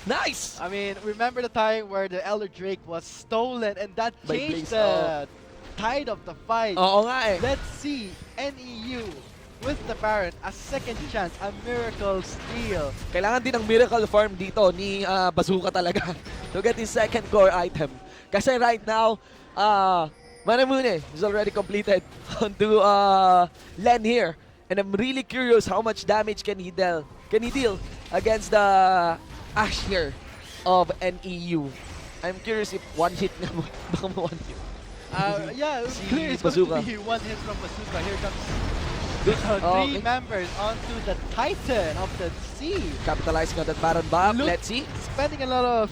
Nice! Remember the time where the Elder Drake was stolen and that changed the tide of the fight. Oo nga eh. Let's see NEU with the Baron, a second chance, a miracle steal. Kailangan din ng miracle farm dito ni Bazooka talaga to get his second core item. Kasi right now, Manamune is already completed onto Len here. And I'm really curious how much damage can he deal against the Ash here of NEU. I'm curious if one hit na baka one hit. Yeah, clear it's going to be one hit from Bazooka. Here comes Three members onto the Titan of the sea. Capitalizing on that Baron buff. Look- Let's see. Spending a lot of,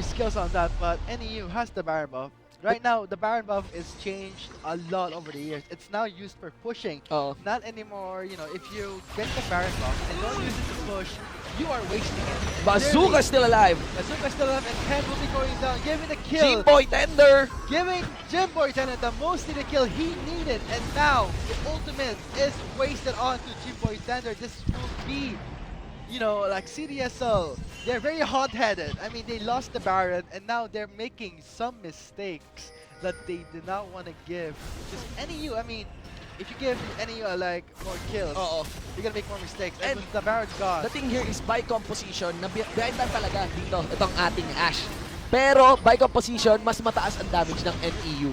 skills on that, but NEU has the Baron buff. Right now, the Baron buff is changed a lot over the years. It's now used for pushing. Oo. Not anymore, if you get the Baron buff and don't use it to push, you are wasting it. Bazooka still alive. Bazooka still alive, and Ken will be going down, giving the kill. Jimboy Tender. Giving Jimboy Tender the most needed kill he needed, and now the ultimate is wasted onto Jimboy Tender. This will be, like CDSL. They're very hot-headed. I mean, they lost the Baron, and now they're making some mistakes that they did not want to give. Just NEU. I mean, if you give NEU more kills, you're gonna make more mistakes. And with the Baron's gone. The thing here is by composition, behind lang talaga dito, itong ating Ashe. Pero by composition, mas mataas ang damage ng NEU.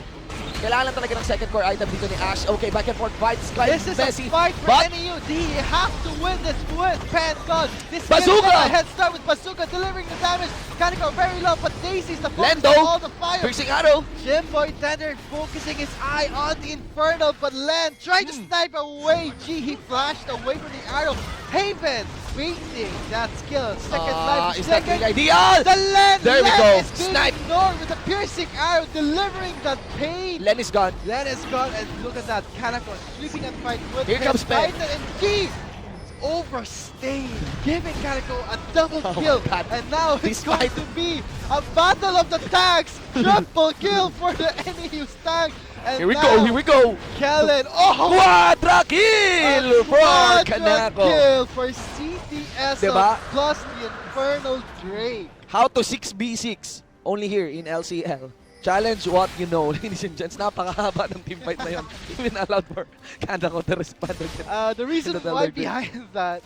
Kailangan lang talaga ng second core item dito ni Ashe. Okay, back and forth fights. This is Messi, a fight for but NEU. They have to win this with Pancon. This Bazooka! gives them a head start with Bazooka delivering the damage. Kaneko very low, but Daisy's the focus Lendo, of all the fire. piercing arrow. Jimboy Tender focusing his eye on the Inferno, but Len trying to snipe away. He flashed away from the arrow. Haven waiting that skill. Second life. Is that the ideal? The Len! There we Len go. is being Snipe. ignored with a piercing arrow, delivering that pain. Len is gone. Len is gone, and look at that. Kaneko sweeping and fight with Here his comes Pen. Titan, and G overstayed, giving Kaneko a double Oh my kill. God. And now it's This going fight. to be a battle of the tanks. Triple kill for the NEU tank. And Here we now go, here we go. Kellen. Oh! Quadra kill for Quadra Kaneko. kill for CDSL Diba? plus the Infernal Drake. How to 6v6 only here in LCL. Challenge what you know, ladies and gents. Napakahaba ng teamfight na yun. Even allowed for Kaneko to respond again. The reason Into the why lurker. behind that,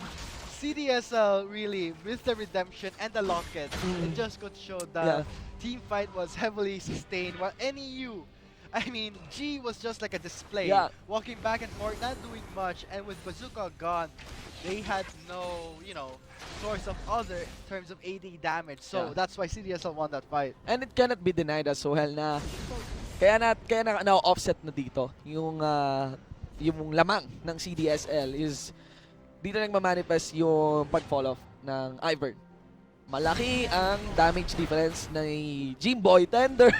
CDSL really, with the redemption and the locket, it just could show that team fight was heavily sustained, while NEU, I mean, G was just like a display, walking back and forth, not doing much, and with Bazooka gone, they had no, source of other in terms of AD damage, so that's why CDSL won that fight. And it cannot be denied as well na kaya na offset na dito yung lamang ng CDSL is dito nang ma-manifest yung pag-fall off ng Ivern. Malaki ang damage difference ni Jimboy Tender.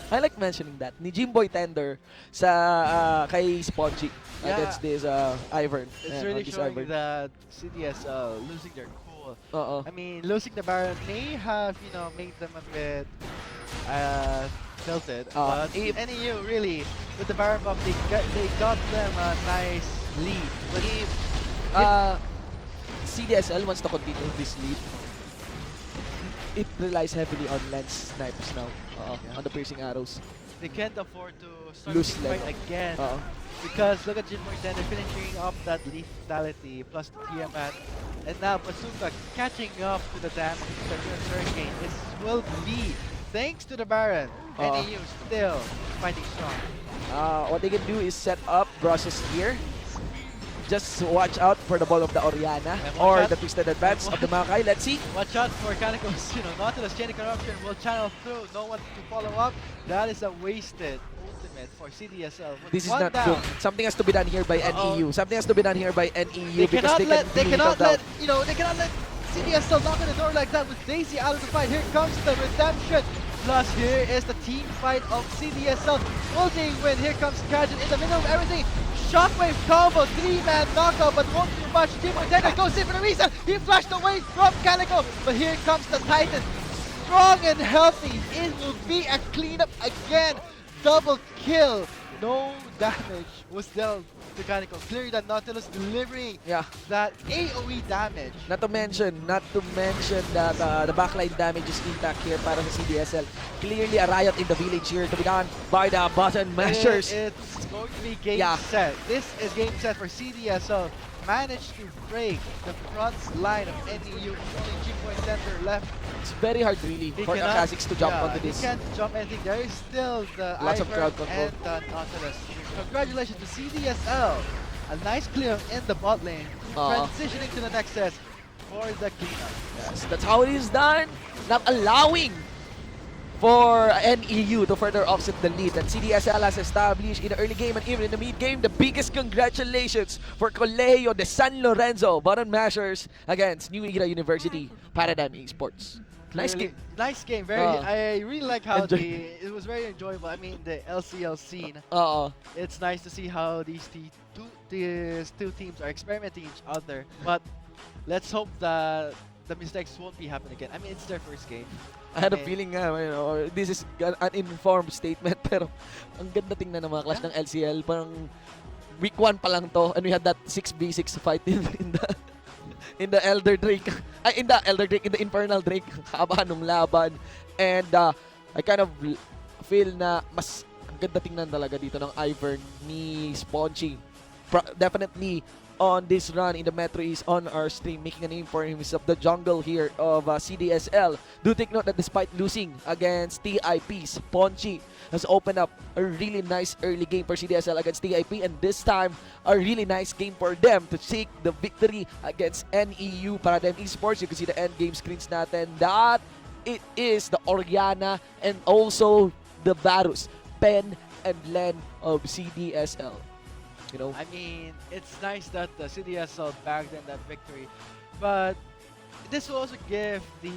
I like mentioning that. Ni Jimboy Tender sa kay Spongy against this Ivern. It's really showing that CDSL losing their cool. I mean, losing the Baron may have, made them a bit tilted. But NEU really, with the Baron buff, they got them a nice lead. But if CDSL wants to continue this lead, it relies heavily on lens snipes now, on the piercing arrows. They can't afford to start Lose the fight again. Because look at Jimboy Tender finishing up that lethality plus the Tiamat. And now Bazooka catching up to the damage of the Hurricane. This will be thanks to the Baron. NEU still fighting strong. What they can do is set up Brosses here. Just watch out for the ball of the Oriana or the twisted advance of the Makai. Let's see. Watch out for Kaneko's, Nautilus chain corruption will channel through. No one to follow up. That is a wasted ultimate for CDSL. With This is one not down, good. Something has to be done here by NEU. Something has to be done here by NEU because they cannot let CDSL knock on the door like that with Daisy out of the fight. Here comes the redemption. Plus here is the team fight of CDSL. Will they win? Here comes Gadget in the middle of everything. Shockwave combo, 3-man knockout, but won't do much. Jimboy Tender goes in for the reason. He flashed away from Kaneko, but here comes the Titan. Strong and healthy. It will be a cleanup again. Double kill. No damage was dealt to Kaneko. Clearly the Nautilus delivering that AoE damage. Not to mention that the backline damage is intact here para sa CDSL. Clearly a riot in the village here to be done by the button mashers. It's going to be game set. This is game set for CDSL. Managed to break the front line of NEU. Only Jimboy Tender left. It's very hard really for Kha'Zix to jump onto this. He can't jump anything. There is still the Lots of Ivern crowd control. and the Nautilus. Congratulations to CDSL. A nice clear in the bot lane. Transitioning to the next set for the cleanup. Yes, that's how it is done. Not allowing for NEU to further offset the lead that CDSL has established in the early game and even in the mid game. The biggest congratulations for Colegio de San Lorenzo button mashers against New Era University Paradigm Esports. Nice Really game. nice game. Very. I really like how it was very enjoyable. I mean, the LCL scene. It's nice to see how these two teams are experimenting each other. But let's hope that the mistakes won't be happening again. I mean, it's their first game. I had a feeling this is an uninformed statement pero ang ganda tingnan ng mga clash ng LCL. Parang week 1 pa lang to and we had that 6v6 fight in the Elder Drake. In the Infernal Drake. Haba nung laban. And I kind of feel na mas ang ganda tingnan talaga dito ng Ivern ni Spongy. Definitely on this run in the Metro East on our stream, making a name for himself, the jungle here of CDSL. Do take note that despite losing against TIP, Spongy has opened up a really nice early game for CDSL against TIP, and this time a really nice game for them to take the victory against NEU Paradigm Esports. You can see the end game screens natin that it is the Oriana and also the Varus, Pen and Len of CDSL. You know? I mean, it's nice that the CDSL bagged in that victory, but this will also give the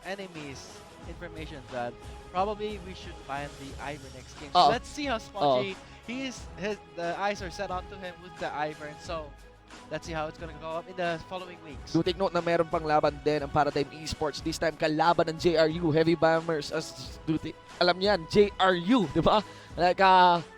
enemies information that probably we should find the Ivern next game. So let's see how Spongy, the eyes are set onto him with the Ivern. So let's see how it's gonna go up in the following weeks. Do take note na meron pang laban din ang Paradigm Esports. This time kalaban ng JRU, Heavy Bombers. Alam niyan, JRU, di ba? Like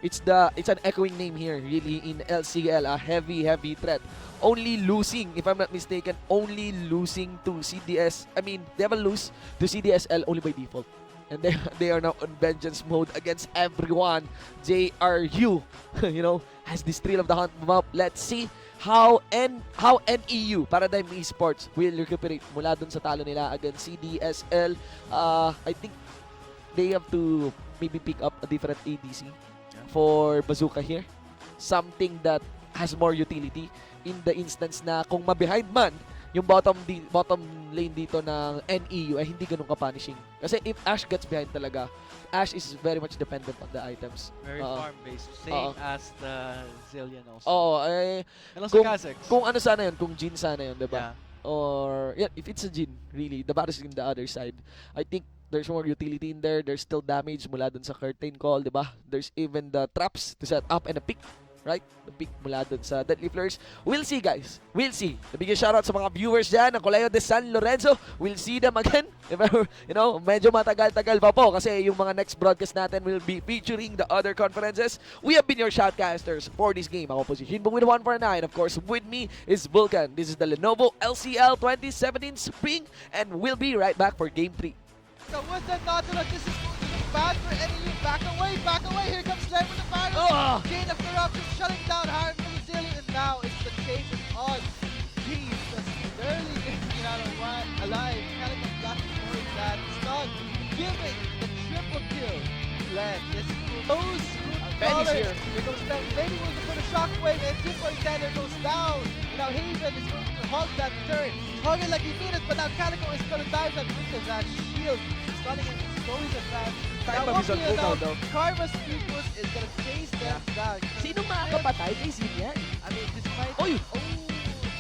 it's an echoing name here really in LCL, a heavy threat. Only losing, if I'm not mistaken, only losing to CDS. I mean, they will lose to CDSL only by default. And they are now on vengeance mode against everyone. JRU, has this thrill of the hunt map. Let's see how NEU Paradigm Esports will recuperate mula dun sa talo nila against CDSL. I think they have to maybe pick up a different ADC for Bazooka here. Something that has more utility in the instance na kung mabehind man yung bottom lane dito ng NEU ay hindi ganun ka-punishing. Kasi if Ashe gets behind talaga, Ashe is very much dependent on the items. Very farm-based. Same as the Zillion also. And also Kha'Zix. Kung ano sana yun, kung Jhin sana yun, diba? Yeah. Or, if it's a Jhin, really, the battle is in the other side. I think there's more utility in there. There's still damage mula dun sa curtain call, diba? There's even the traps to set up and a pick, right? The pick mula dun sa Deadly Flurs. We'll see, guys. We'll see. Nabigyan shoutout sa mga viewers dyan ng Colegio de San Lorenzo. We'll see them again. If ever, medyo matagal-tagal pa po kasi yung mga next broadcast natin will be featuring the other conferences. We have been your shoutcasters for this game. Ako po si Shinbong with 149. Of course, with me is Vulcan. This is the Lenovo LCL 2017 Spring, and we'll be right back for Game 3. So with the Nautilus, this is bad for NEU. Back away, here comes Len with the fire. Chain of Corruption shutting down Harden from the ceiling, and now it's the chase is on. Jeez, just barely getting out of alive. Calico blocking for that stun, giving the triple kill. Len, this goes Benny's here. Here comes Ben. Benny will put a shockwave, and Triple Extender goes down. And now Haven is going to hug that turret. Hug it like he did it, but now Calico is going to dive that with that shield. Stunning him, slowing the fast. Time of his own cooldown though. Karma's Pupus is going to chase them down. Sino makakapatay kay Zin yan? I mean, despite... Oy!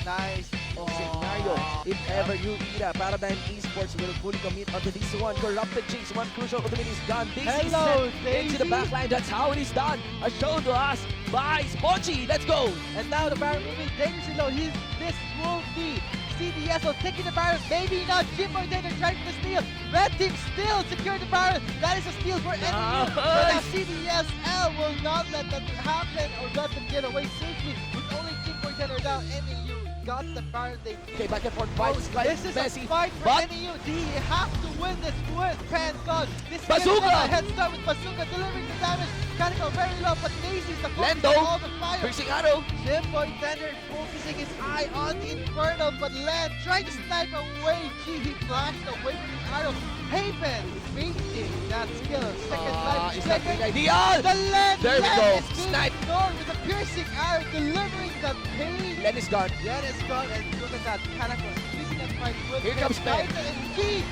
Nice. Scenario. If ever you Era Paradigm Esports will fully commit onto this one, corrupted chase, one crucial ultimate is done. Daisy Hello, sent into the backline. That's how it is done. As shown to us by Spongy. Let's go. And now the Baron moving dangerously low. This will be CDSL taking the Baron. Maybe not. Jimbo Taylor trying to steal. Red team still secure the Baron. That is a steal for NEU. But now CDSL will not let that happen or let them get away safely. With only Jimbo Taylor down, NEU got the Baron. Okay, back and forth fight. This is messy, a fight for but NEU. They have to win this with Pan God. This Bazooka! is a head start with Bazooka delivering the damage. Calico very low, but Daisy's the focus Lendo, on all the fire. piercing arrow. Jimbo Tender focusing his eye on the Infernal, but Len trying to snipe away. Gee, he flashed away from the arrow. Haven baiting that skill. Second life. Is that Second. the ideal? The Len. There we Len go. is being Snipe. ignored with a piercing arrow, delivering the pain. Len is gone. Len is gone, and look at that. Calico squeezing that fight with Here comes Ben. And Gee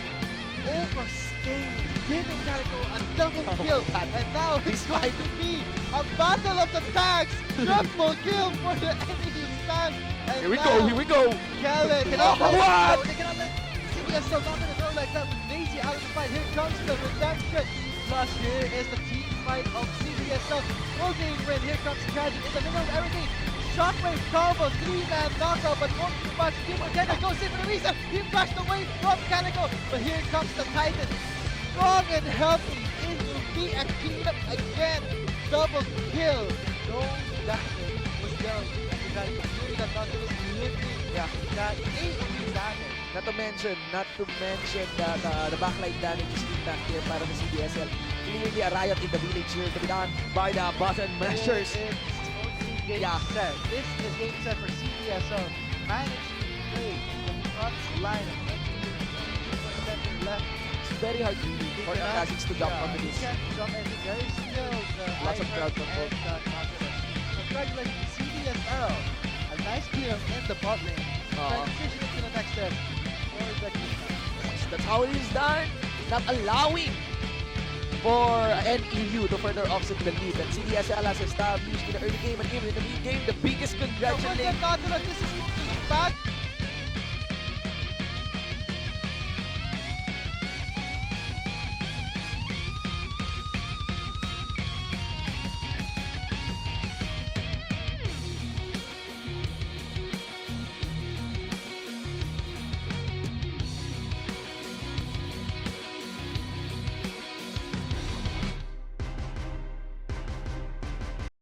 overstaying giving Calico a double kill. And now it's going to be a battle of the tags. Triple kill for the NEU stand. And Here we now go, here we go. Kellen Oh, what? They cannot let CDSL not gonna go like that with Lazy out of the fight. Here comes the redemption. Plus here is the team fight of CDSL. Will they win? Here comes Tragic in the middle of everything. Shockwave combo, 3-man knockout, but won't too much. Team Contender goes in for the reason. He brushed away from Calico. But here comes the Titan. Strong and healthy into the kingdom again. Double kill. No damage was dealt to Calico. During that knockout was literally got 8 damage. Not to mention that the backline damage is intact here para sa CDSL. Clearly a riot in the village here to be done by the button mashers. Game set. This is game set for CDSL. Managed to play the front line of center left. It's very hard for the Classics to jump onto this. Can't jump and there is still the Lots of crowd Iron control. and the Nautilus. Congratulations to CDSL. A nice kill in the bot lane. Transitioning to the next step for the Kingdom. That's how it is done. Not allowing for NEU to further offset the lead that CDSL has established in the early game and even in the mid game. The biggest So for the congratulations. Nautilus, this is bad